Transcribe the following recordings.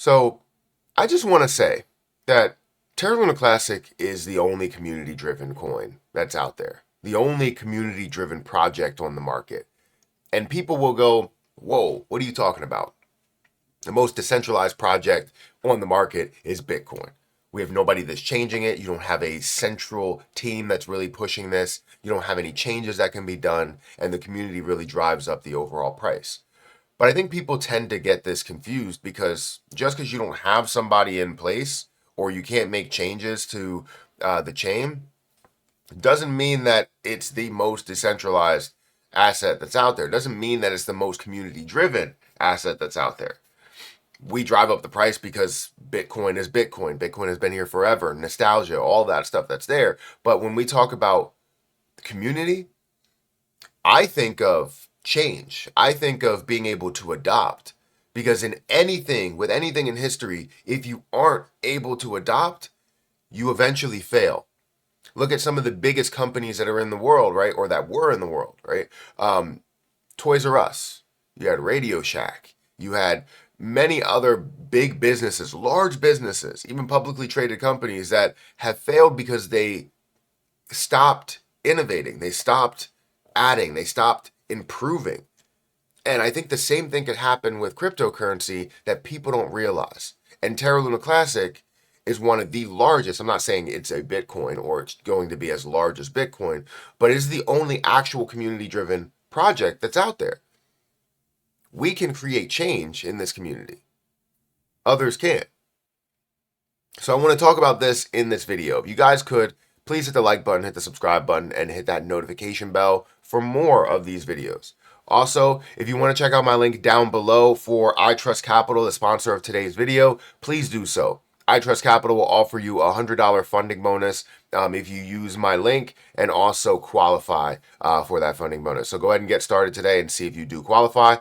So I just want to say that Terra Luna Classic is the only community-driven coin that's out there, the only community-driven project on the market. And people will go, whoa, what are you talking about? The most decentralized project on the market is Bitcoin. We have nobody that's changing it. You don't have a central team that's really pushing this. You don't have any changes that can be done, and the community really drives up the overall price. But I think people tend to get this confused because just because you don't have somebody in place or you can't make changes to the chain doesn't mean that it's the most decentralized asset that's out there. It doesn't mean that it's the most community driven asset that's out there. We drive up the price because Bitcoin is Bitcoin. Bitcoin has been here forever, nostalgia, all that stuff that's there. But when we talk about community, I think of change. I think of being able to adopt. Because in anything, with anything in history, if you aren't able to adopt, you eventually fail. Look at some of the biggest companies that are in the world, right? Or that were in the world, right? Toys R Us. You had Radio Shack. You had many other big businesses, large businesses, even publicly traded companies that have failed because they stopped innovating. They stopped adding. They stopped improving. And I think the same thing could happen with cryptocurrency that people don't realize. And Terra Luna Classic is one of the largest. I'm not saying it's a Bitcoin or it's going to be as large as Bitcoin, but it is the only actual community-driven project that's out there. We can create change in this community. Others can't. So I want to talk about this in this video. If you guys could, please hit the like button, hit the subscribe button, and hit that notification bell for more of these videos. Also, if you want to check out my link down below for iTrustCapital, the sponsor of today's video, please do so. iTrustCapital will offer you a $100 funding bonus if you use my link and also qualify for that funding bonus. So go ahead and get started today and see if you do qualify.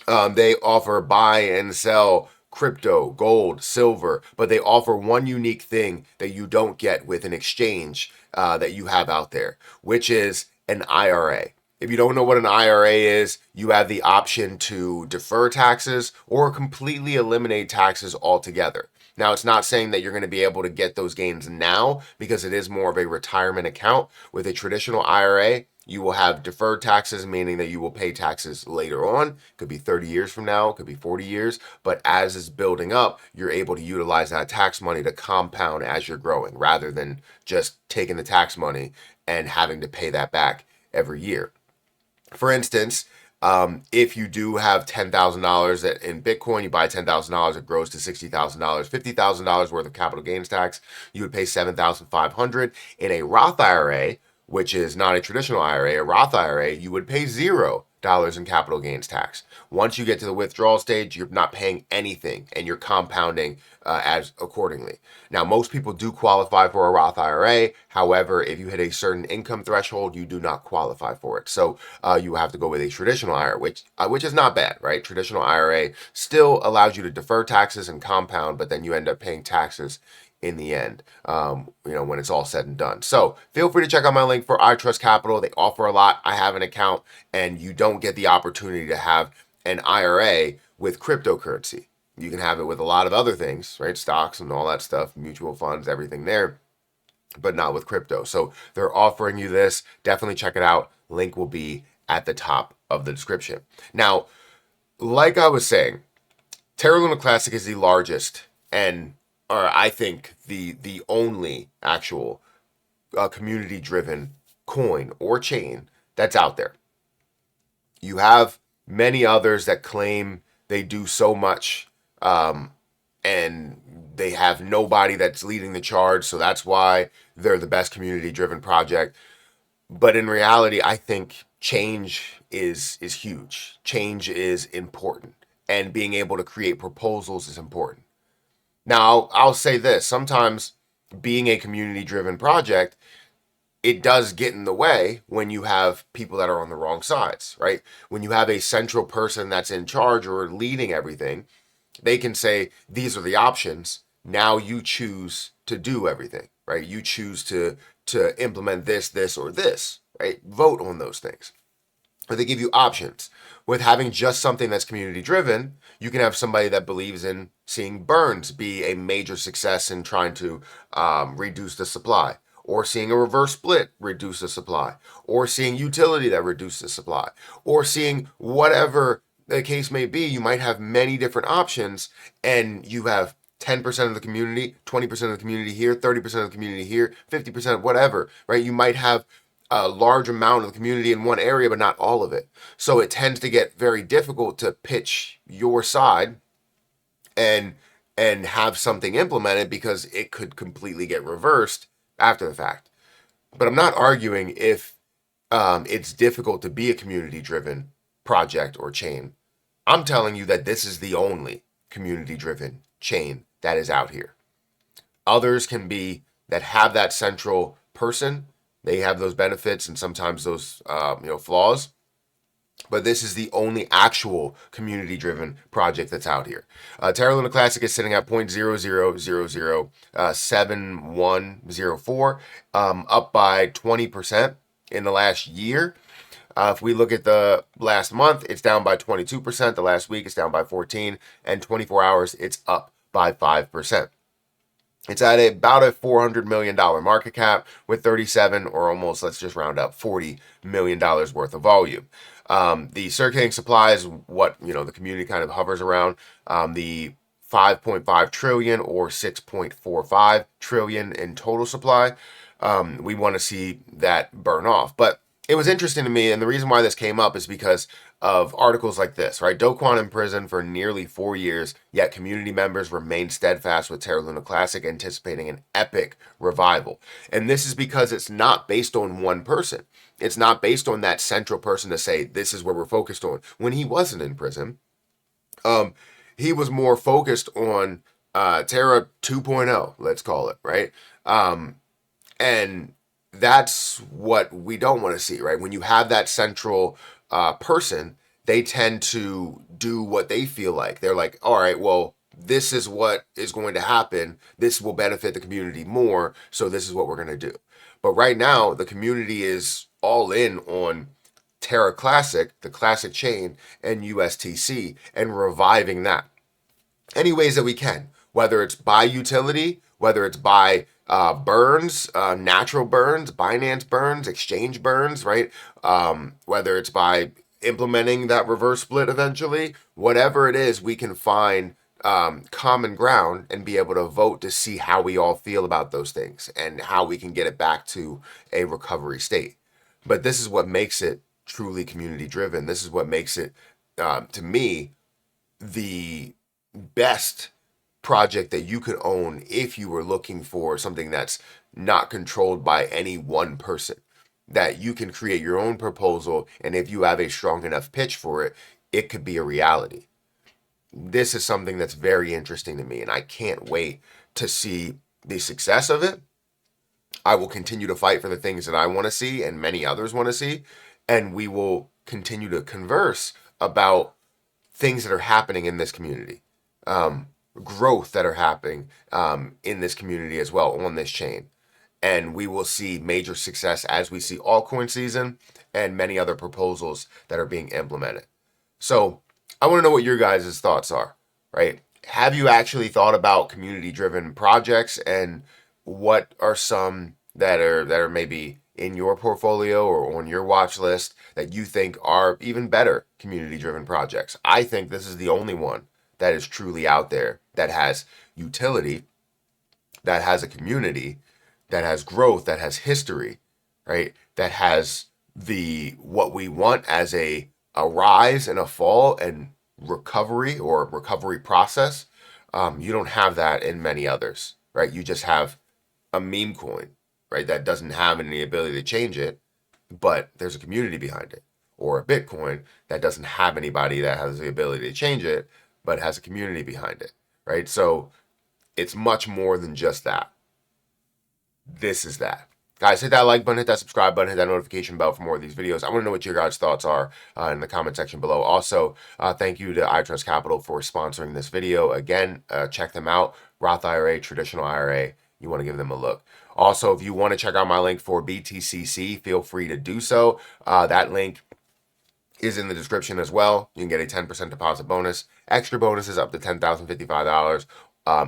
They offer buy and sell crypto, gold, silver, but they offer one unique thing that you don't get with an exchange that you have out there, which is an IRA. If you don't know what an IRA is, you have the option to defer taxes or completely eliminate taxes altogether. Now, it's not saying that you're going to be able to get those gains now because it is more of a retirement account. With a traditional IRA, you will have deferred taxes, meaning that you will pay taxes later on. It could be 30 years from now, it could be 40 years, but as it's building up, you're able to utilize that tax money to compound as you're growing, rather than just taking the tax money and having to pay that back every year. For instance, if you do have $10,000 in Bitcoin, you buy $10,000, it grows to $60,000, $50,000 worth of capital gains tax, you would pay $7,500. In a Roth IRA, which is not a traditional IRA, a Roth IRA, you would pay $0 in capital gains tax. Once you get to the withdrawal stage, you're not paying anything and you're compounding as accordingly. Now, most people do qualify for a Roth IRA. However, if you hit a certain income threshold, you do not qualify for it. So you have to go with a traditional IRA, which is not bad, right? Traditional IRA still allows you to defer taxes and compound, but then you end up paying taxes in the end, when it's all said and done. So feel free to check out my link for iTrustCapital. They offer a lot. I have an account, and you don't get the opportunity to have an IRA with cryptocurrency. You can have it with a lot of other things, right? Stocks and all that stuff, mutual funds, everything there, but not with crypto. So they're offering you this. Definitely check it out. Link will be at the top of the description. Now, like I was saying, Terra Luna Classic is the largest and I think the only actual community-driven coin or chain that's out there. You have many others that claim they do so much, and they have nobody that's leading the charge, so that's why they're the best community-driven project. But in reality, I think change is huge. Change is important, and being able to create proposals is important. Now, I'll say this. Sometimes being a community-driven project, it does get in the way when you have people that are on the wrong sides, right? When you have a central person that's in charge or leading everything, they can say, these are the options. Now you choose to do everything, right? You choose to implement this, or this, right? Vote on those things. But they give you options. With having just something that's community driven, You can have somebody that believes in seeing burns be a major success in trying to reduce the supply, or seeing a reverse split reduce the supply, or seeing utility that reduces the supply, or seeing whatever the case may be. You might have many different options, and you have 10% of the community, 20% of the community here, 30% of the community here, 50%, whatever, right? You might have a large amount of the community in one area, but not all of it. So it tends to get very difficult to pitch your side and have something implemented, because it could completely get reversed after the fact. But I'm not arguing if it's difficult to be a community-driven project or chain. I'm telling you that this is the only community-driven chain that is out here. Others can be that have that central person. They have those benefits and sometimes those flaws. But this is the only actual community-driven project that's out here. Terra Luna Classic is sitting at 0.00007104, up by 20% in the last year. If we look at the last month, it's down by 22%. The last week, it's down by 14%. And 24 hours, it's up by 5%. It's at about a $400 million market cap with 37, or almost, let's just round up, $40 million worth of volume. The circulating supply is what the community kind of hovers around. The 5.5 trillion or 6.45 trillion in total supply. We want to see that burn off. But it was interesting to me, and the reason why this came up is because of articles like this, right? Do Kwon in prison for nearly 4 years, yet community members remain steadfast with Terra Luna Classic, anticipating an epic revival. And this is because it's not based on one person. It's not based on that central person to say, this is where we're focused on. When he wasn't in prison, he was more focused on Terra 2.0, let's call it, right? And that's what we don't want to see, right? When you have that central person, they tend to do what they feel like. They're like, all right, well, this is what is going to happen. This will benefit the community more, so this is what we're going to do. But right now, the community is all in on Terra Classic, the classic chain, and USTC, and reviving that any ways that we can, whether it's by utility, whether it's by burns, natural burns, Binance burns, exchange burns, right? Whether it's by implementing that reverse split eventually, whatever it is, we can find common ground and be able to vote to see how we all feel about those things and how we can get it back to a recovery state. But this is what makes it truly community driven. This is what makes it, to me, the best project that you could own if you were looking for something that's not controlled by any one person, that you can create your own proposal, and if you have a strong enough pitch for it, it could be a reality. This is something that's very interesting to me, and I can't wait to see the success of it. I will continue to fight for the things that I want to see and many others want to see, and we will continue to converse about things that are happening in this community. Growth that are happening in this community as well on this chain. And we will see major success as we see altcoin season and many other proposals that are being implemented. So I want to know what your guys' thoughts are, right? Have you actually thought about community-driven projects, and what are some that are maybe in your portfolio or on your watch list that you think are even better community-driven projects? I think this is the only one that is truly out there, that has utility, that has a community, that has growth, that has history, right? That has what we want as a rise and a fall and recovery or recovery process. You don't have that in many others, right? You just have a meme coin, right? That doesn't have any ability to change it, but there's a community behind it. Or a Bitcoin that doesn't have anybody that has the ability to change it, but has a community behind it, right? So it's much more than just that. This is that. Guys, hit that like button, hit that subscribe button, hit that notification bell for more of these videos. I want to know what your guys' thoughts are in the comment section below. Also, thank you to iTrustCapital for sponsoring this video. Again, check them out. Roth IRA, traditional IRA. You want to give them a look. Also, if you want to check out my link for BTCC, feel free to do so. That link is in the description as well. You can get a 10% deposit bonus. Extra bonuses up to $10,055.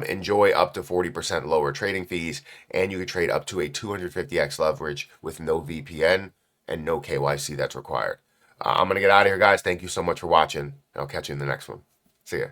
Enjoy up to 40% lower trading fees, and you can trade up to a 250x leverage with no VPN and no KYC that's required. I'm going to get out of here, guys. Thank you so much for watching. I'll catch you in the next one. See ya.